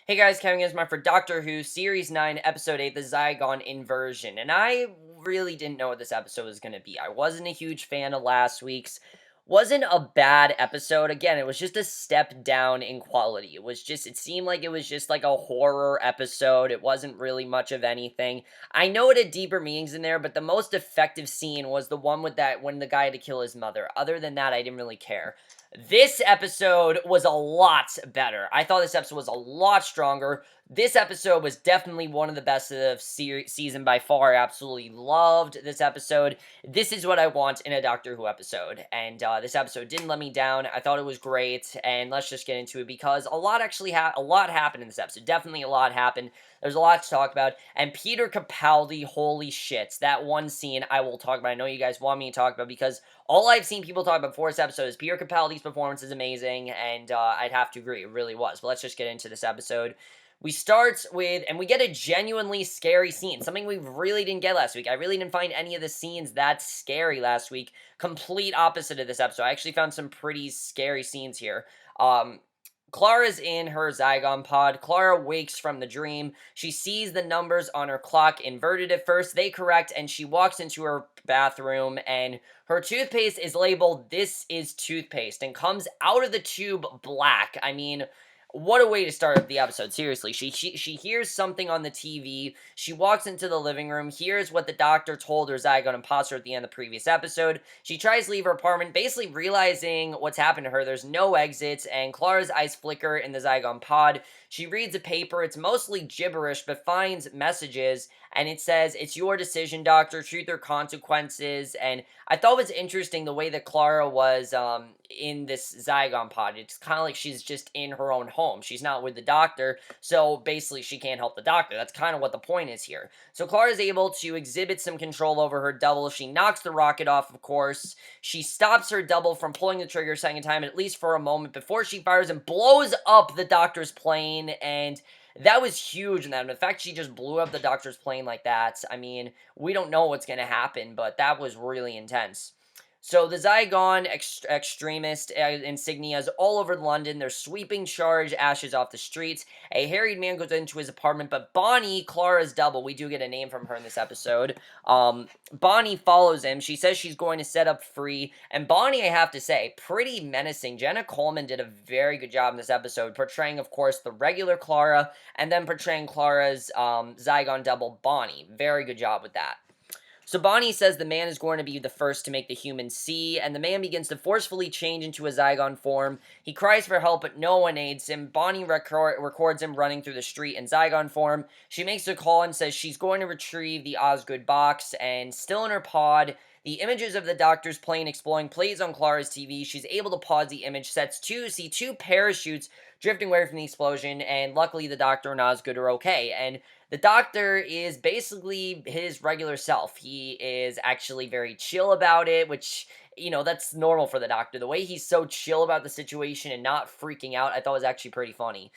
Hey guys, Kevin Gismar for Doctor Who, Series 9, Episode 8, The Zygon Inversion. And I really didn't know what this episode was going to be. I wasn't a huge fan of last week's. Wasn't a bad episode. Again, it was just a step down in quality. It seemed like it was just like a horror episode. It wasn't really much of anything. I know it had deeper meanings in there, but the most effective scene was the one with that when the guy had to kill his mother. Other than that, I didn't really care. This episode was a lot better. I thought this episode was a lot stronger. This episode was definitely one of the best of the season by far. I absolutely loved this episode. This is what I want in a Doctor Who episode. And this episode didn't let me down. I thought it was great. And let's just get into it because a lot happened in this episode. Definitely a lot happened. There's a lot to talk about. And Peter Capaldi, holy shit. That one scene I will talk about. I know you guys want me to talk about because all I've seen people talk about before this episode is Peter Capaldi's performance is amazing, and I'd have to agree, it really was. But let's just get into this episode. We start with, and we get a genuinely scary scene, something we really didn't get last week. I really didn't find any of the scenes that scary last week. Complete opposite of this episode. I actually found some pretty scary scenes here. Clara's in her Zygon pod. Clara wakes from the dream. She sees the numbers on her clock inverted at first. They correct, and she walks into her bathroom, and her toothpaste is labeled, "This is toothpaste," and comes out of the tube black. I mean, what a way to start the episode. Seriously, she hears something on the TV. She walks into the living room, hears what the doctor told her Zygon imposter at the end of the previous episode. She tries to leave her apartment, basically realizing what's happened to her. There's no exits, and Clara's eyes flicker in the Zygon pod. She reads a paper. It's mostly gibberish, but finds messages, and it says, "It's your decision, doctor, truth or consequences." And I thought it was interesting the way that Clara was in this Zygon pod. It's kind of like she's just in her own home. She's not with the doctor, so basically she can't help the doctor. That's kind of what the point is here. So Clara is able to exhibit some control over her double. She knocks the rocket off, of course. She stops her double from pulling the trigger a second time, at least for a moment, before she fires and blows up the doctor's plane, and that was huge in that. The fact she just blew up the doctor's plane like that, I mean, we don't know what's going to happen, but that was really intense. So the Zygon extremist insignias all over London. They're sweeping charge ashes off the streets. A harried man goes into his apartment, but Bonnie, Clara's double, we do get a name from her in this episode. Bonnie follows him. She says she's going to set up free. And Bonnie, I have to say, pretty menacing. Jenna Coleman did a very good job in this episode, portraying, of course, the regular Clara, and then portraying Clara's Zygon double, Bonnie. Very good job with that. So Bonnie says the man is going to be the first to make the humans see, and the man begins to forcefully change into a Zygon form. He cries for help, but no one aids him. Bonnie records him running through the street in Zygon form. She makes a call and says she's going to retrieve the Osgood box, and still in her pod, the images of the doctor's plane exploding plays on Clara's TV. She's able to pause the image, see two parachutes drifting away from the explosion, and luckily the doctor and Osgood are okay. And the doctor is basically his regular self. He is actually very chill about it, which, you know, that's normal for the doctor. The way he's so chill about the situation and not freaking out, I thought was actually pretty funny.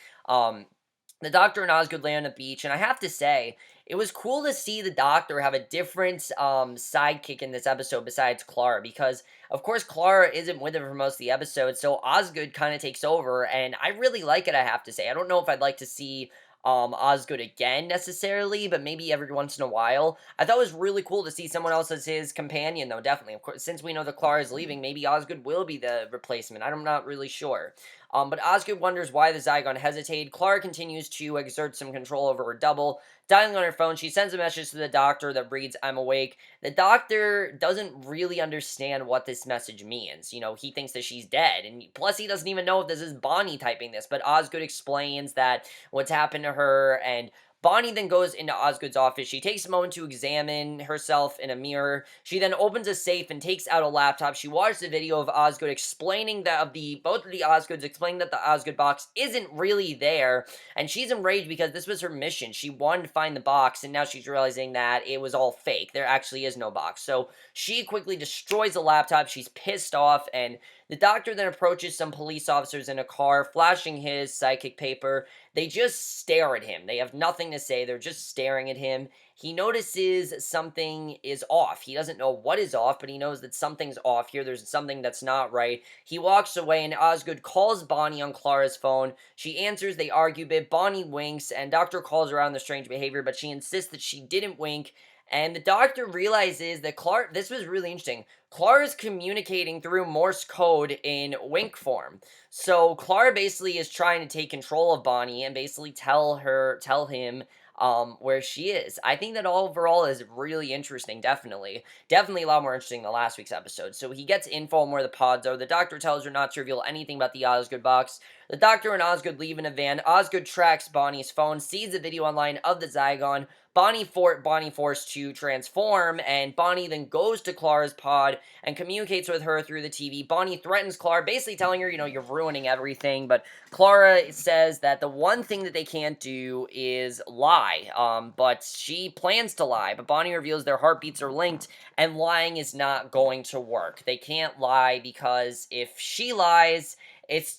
The doctor and Osgood lay on the beach, and I have to say, it was cool to see the doctor have a different sidekick in this episode besides Clara, because, of course, Clara isn't with him for most of the episode, so Osgood kind of takes over, and I really like it, I have to say. I don't know if I'd like to see Osgood again necessarily, but maybe every once in a while. I thought it was really cool to see someone else as his companion, though, definitely. Of course, since we know that Clara is leaving, maybe Osgood will be the replacement. I'm not really sure. But Osgood wonders why the Zygon hesitated. Clara continues to exert some control over her double. Dialing on her phone, she sends a message to the doctor that reads, "I'm awake." The doctor doesn't really understand what this message means. You know, he thinks that she's dead. And plus, he doesn't even know if this is Bonnie typing this. But Osgood explains that what's happened to her, and Bonnie then goes into Osgood's office. She takes a moment to examine herself in a mirror. She then opens a safe and takes out a laptop. She watches a video of Osgood explaining that both of the Osgoods explaining that the Osgood box isn't really there, and she's enraged because this was her mission. She wanted to find the box, and now she's realizing that it was all fake. There actually is no box. So she quickly destroys the laptop. She's pissed off, and the doctor then approaches some police officers in a car, flashing his psychic paper. they just stare at him. They have nothing to say. They're just staring at him. He notices something is off. He doesn't know what is off, but he knows that something's off here. There's something that's not right. He walks away, and Osgood calls Bonnie on Clara's phone. She answers, they argue a bit. Bonnie winks, and Doctor calls her out on the strange behavior, but she insists that she didn't wink. And the doctor realizes that Clara, this was really interesting. Clara's communicating through Morse code in wink form. So Clara basically is trying to take control of Bonnie and basically tell him where she is. I think that overall is really interesting, definitely a lot more interesting than last week's episode. So he gets info on where the pods are. The doctor tells her not to reveal anything about the Osgood box. The doctor and Osgood leave in a van. Osgood tracks Bonnie's phone, sees a video online of the Zygon. Bonnie forced to transform, and Bonnie then goes to Clara's pod and communicates with her through the TV. Bonnie threatens Clara, basically telling her, you're ruining everything, but Clara says that the one thing that they can't do is lie, but she plans to lie, but Bonnie reveals their heartbeats are linked, and lying is not going to work. They can't lie because if she lies,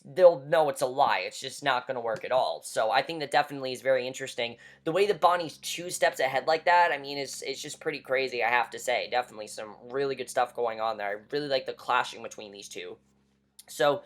they'll know it's a lie. It's just not going to work at all. So I think that definitely is very interesting. The way that Bonnie's 2 steps ahead like that, I mean, it's just pretty crazy, I have to say. Definitely some really good stuff going on there. I really like the clashing between these two. So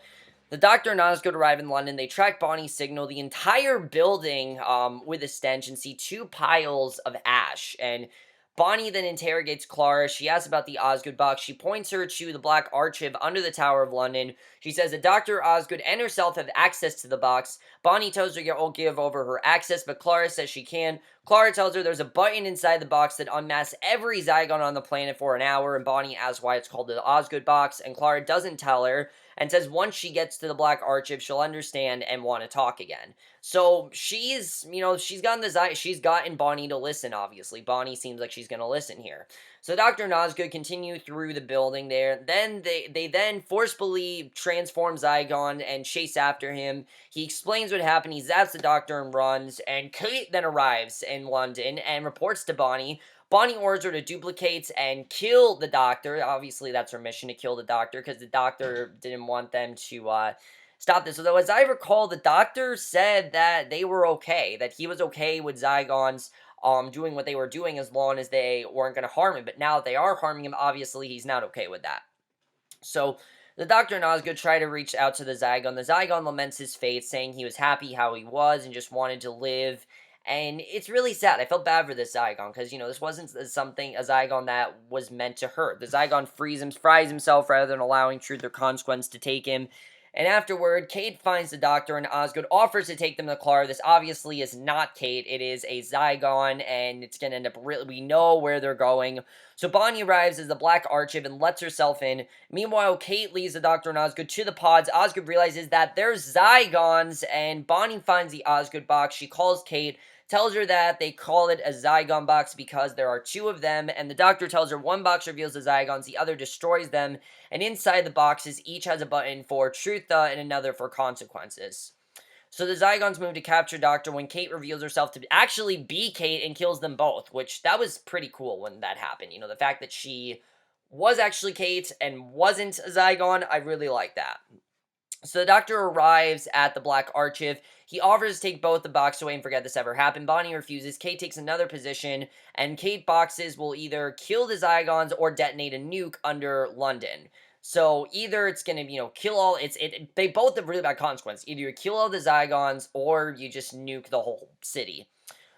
the doctor and Osgood arrive in London. They track Bonnie's signal, the entire building with a stench, and see 2 piles of ash. And Bonnie then interrogates Clara. She asks about the Osgood box. She points her to the black archive under the Tower of London. She says that Dr. Osgood and herself have access to the box. Bonnie tells her to give over her access, but Clara says she can. Clara tells her there's a button inside the box that unmasks every Zygon on the planet for an hour, and Bonnie asks why it's called the Osgood box, and Clara doesn't tell her, and says once she gets to the black archive, she'll understand and want to talk again. So she's gotten Bonnie to listen, obviously. Bonnie seems like she's going to listen here. So Dr. and Osgood continue through the building there. Then they then forcefully transform Zygon and chase after him. He explains what happened. He zaps the doctor and runs. And Kate then arrives in London and reports to Bonnie. Bonnie orders her to duplicate and kill the doctor. Obviously, that's her mission, to kill the doctor, because the doctor didn't want them to stop this. Although, as I recall, the doctor said that they were okay, that he was okay with Zygons doing what they were doing as long as they weren't going to harm him. But now that they are harming him, obviously, he's not okay with that. So the doctor and Osgood try to reach out to the Zygon. The Zygon laments his fate, saying he was happy how he was and just wanted to live. And it's really sad. I felt bad for this Zygon because, this wasn't a Zygon that was meant to hurt. The Zygon fries himself rather than allowing truth or consequence to take him. And afterward, Kate finds the doctor and Osgood offers to take them to Clara. This obviously is not Kate. It is a Zygon, and it's going to end up we know where they're going. So Bonnie arrives as the Black Archive and lets herself in. Meanwhile, Kate leads the doctor and Osgood to the pods. Osgood realizes that there's Zygons, and Bonnie finds the Osgood box. She calls Kate, tells her that they call it a Zygon box because there are 2 of them, and the doctor tells her one box reveals the Zygons, the other destroys them, and inside the boxes, each has a button for truth and another for consequences. So the Zygons move to capture Doctor when Kate reveals herself to actually be Kate and kills them both, which that was pretty cool when that happened. The fact that she was actually Kate and wasn't a Zygon, I really like that. So the doctor arrives at the Black Archive. He offers to take both the box away and forget this ever happened. Bonnie refuses. Kate takes another position, and Kate boxes will either kill the Zygons or detonate a nuke under London. So either it's going to, kill all, they both have really bad consequences. Either you kill all the Zygons or you just nuke the whole city.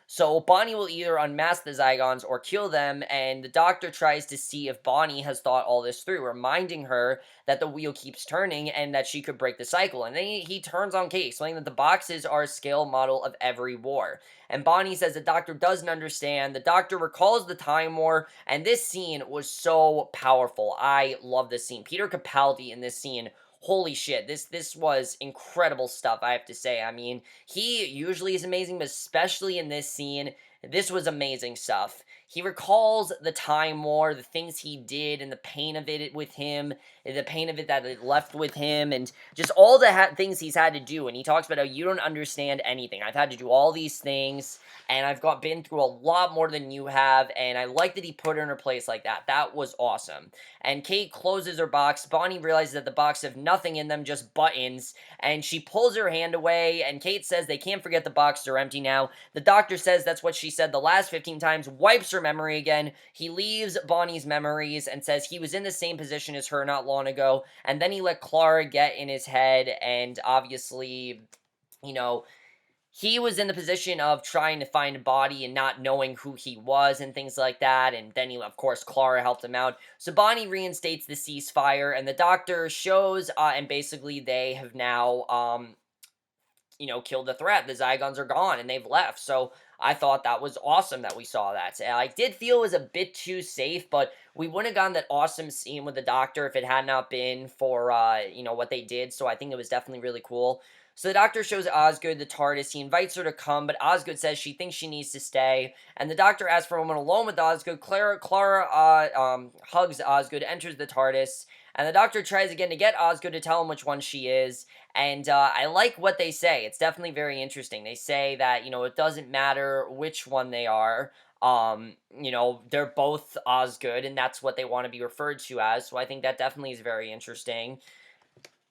So Bonnie will either unmask the Zygons or kill them, and the doctor tries to see if Bonnie has thought all this through, reminding her that the wheel keeps turning and that she could break the cycle. And then he turns on Kate, explaining that the boxes are a scale model of every war. And Bonnie says the doctor doesn't understand. The doctor recalls the Time War, and this scene was so powerful. I love this scene. Peter Capaldi in this scene, holy shit, this was incredible stuff, I have to say. I mean, he usually is amazing, but especially in this scene, This was amazing stuff. He recalls the time war, the things he did, and the pain of it with him, the pain of it that it left with him, and just all the things he's had to do. And he talks about how you don't understand anything. I've had to do all these things, and I've been through a lot more than you have, and I like that he put her in her place like that. That was awesome. And Kate closes her box. Bonnie realizes that the box have nothing in them, just buttons, and she pulls her hand away, and Kate says they can't forget the box, they're empty now. The doctor says that's what she said the last 15 times, wipes her memory again. He leaves Bonnie's memories and says he was in the same position as her not long ago, and then he let Clara get in his head, and obviously, you know, he was in the position of trying to find a body and not knowing who he was and things like that. And then of course, Clara helped him out. So Bonnie reinstates the ceasefire, and the doctor shows, and basically they have now, killed the threat. The Zygons are gone and they've left. So I thought that was awesome that we saw that. I did feel it was a bit too safe, but we wouldn't have gotten that awesome scene with the doctor if it had not been for, what they did. So I think it was definitely really cool. So the doctor shows Osgood the TARDIS. He invites her to come, but Osgood says she thinks she needs to stay. And the doctor asks for a moment alone with Osgood. Clara hugs Osgood, enters the TARDIS, and the doctor tries again to get Osgood to tell him which one she is. And I like what they say. It's definitely very interesting. They say that, it doesn't matter which one they are. They're both Osgood, and that's what they want to be referred to as. So I think that definitely is very interesting.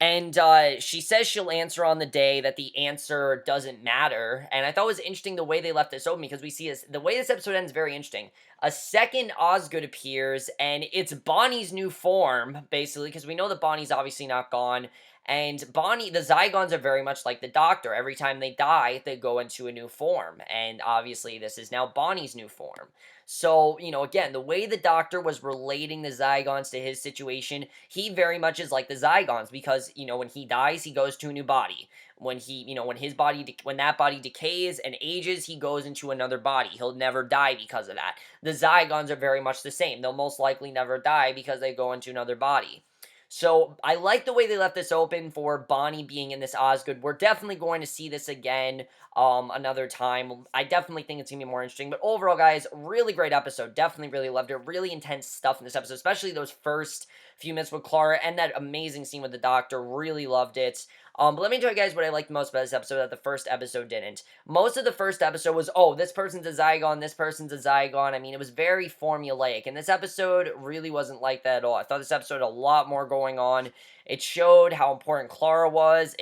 And she says she'll answer on the day that the answer doesn't matter. And I thought it was interesting the way they left this open, because we see the way this episode ends is very interesting. A second Osgood appears, and it's Bonnie's new form, basically, because we know that Bonnie's obviously not gone. And the Zygons are very much like the Doctor. Every time they die, they go into a new form. And obviously, this is now Bonnie's new form. So, again, the way the Doctor was relating the Zygons to his situation, he very much is like the Zygons, because, when he dies, he goes to a new body. When when that body decays and ages, he goes into another body. He'll never die because of that. The Zygons are very much the same. They'll most likely never die because they go into another body. So I like the way they left this open for Bonnie being in this Osgood. We're definitely going to see this again another time. I definitely think it's going to be more interesting. But overall, guys, really great episode. Definitely really loved it. Really intense stuff in this episode, especially those first few minutes with Clara and that amazing scene with the Doctor. Really loved it. But let me tell you guys what I liked most about this episode that the first episode didn't. Most of the first episode was, oh, this person's a Zygon, this person's a Zygon. I mean, it was very formulaic, and this episode really wasn't like that at all. I thought this episode had a lot more going on. It showed how important Clara was.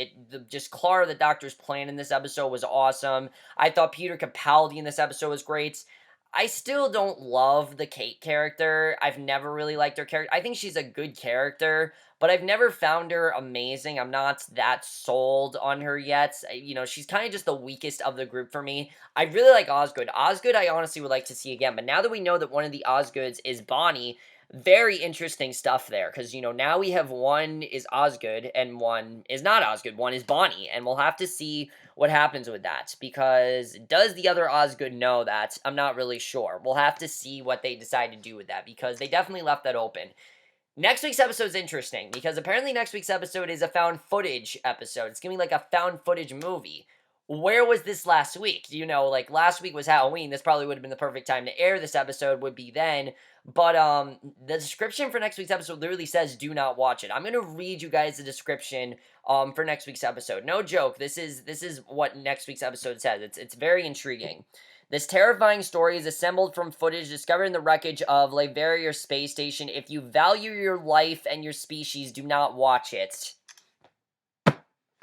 Just Clara, the Doctor's plan in this episode was awesome. I thought Peter Capaldi in this episode was great. I still don't love the Kate character. I've never really liked her character. I think she's a good character, but I've never found her amazing. I'm not that sold on her yet. She's kind of just the weakest of the group for me. I really like Osgood. Osgood, I honestly would like to see again, but now that we know that one of the Osgoods is Bonnie, very interesting stuff there, because, now we have one is Osgood and one is not Osgood. One is Bonnie, and we'll have to see what happens with that, because does the other Osgood know that? I'm not really sure. We'll have to see what they decide to do with that, because they definitely left that open. Next week's episode is interesting, because apparently next week's episode is a found footage episode. It's going to be like a found footage movie. Where was this last week? Last week was Halloween. This probably would have been the perfect time to air this episode, would be then. But the description for next week's episode literally says, do not watch it. I'm going to read you guys the description for next week's episode. No joke. This is what next week's episode says. It's very intriguing. This terrifying story is assembled from footage discovered in the wreckage of Leverrier Space Station. If you value your life and your species, do not watch it.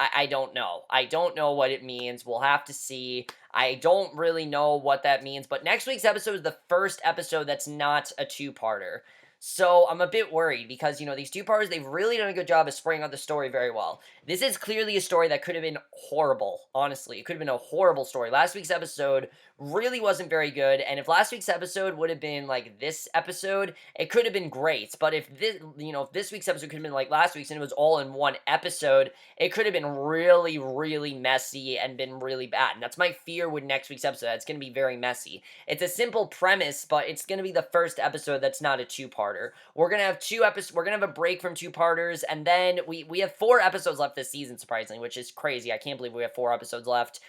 I don't know. I don't know what it means. We'll have to see. I don't really know what that means. But next week's episode is the first episode that's not a two-parter. So I'm a bit worried because, these two-parters, they've really done a good job of spraying out the story very well. This is clearly a story that could have been horrible, honestly. It could have been a horrible story. Last week's episode really wasn't very good, and if last week's episode would have been like this episode, it could have been great. But if this week's episode could have been like last week's and it was all in one episode, it could have been really, really messy and been really bad. And that's my fear with next week's episode. It's going to be very messy. It's a simple premise, but it's going to be the first episode that's not a two-parter. We're going to have two episodes. We're going to have a break from two-parters, and then we have 4 episodes left this season, surprisingly, which is crazy. I can't believe we have 4 episodes left.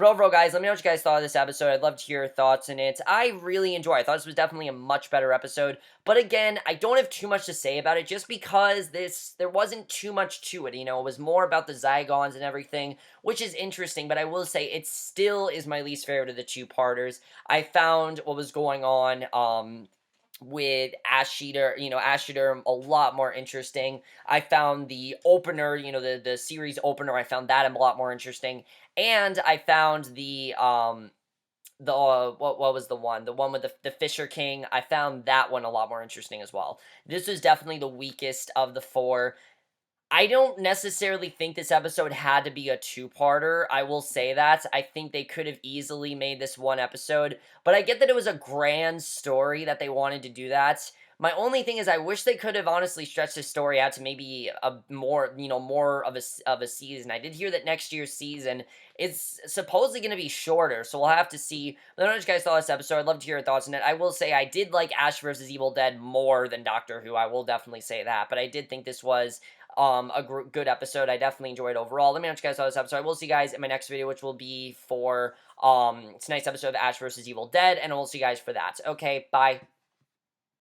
But overall, guys, let me know what you guys thought of this episode. I'd love to hear your thoughts in it. I really enjoy it. I thought this was definitely a much better episode. But again, I don't have too much to say about it just because there wasn't too much to it. It was more about the Zygons and everything, which is interesting. But I will say it still is my least favorite of the two-parters. I found what was going on, with Ash Eater, Ash Eater a lot more interesting. I found the opener, the series opener, I found that a lot more interesting. And I found what was the one? The one with the Fisher King. I found that one a lot more interesting as well. This was definitely the weakest of the four. I don't necessarily think this episode had to be a two-parter, I will say that. I think they could have easily made this one episode, but I get that it was a grand story that they wanted to do that. My only thing is I wish they could have honestly stretched the story out to maybe a more of a season. I did hear that next year's season is supposedly going to be shorter, so we'll have to see. But I don't know what you guys thought of this episode. I'd love to hear your thoughts on it. I will say I did like Ash vs. Evil Dead more than Doctor Who. I will definitely say that, but I did think this was a good episode. I definitely enjoyed it overall. Let me know what you guys thought of this episode. I will see you guys in my next video, which will be for tonight's episode of Ash vs. Evil Dead, and we'll see you guys for that. Okay, bye.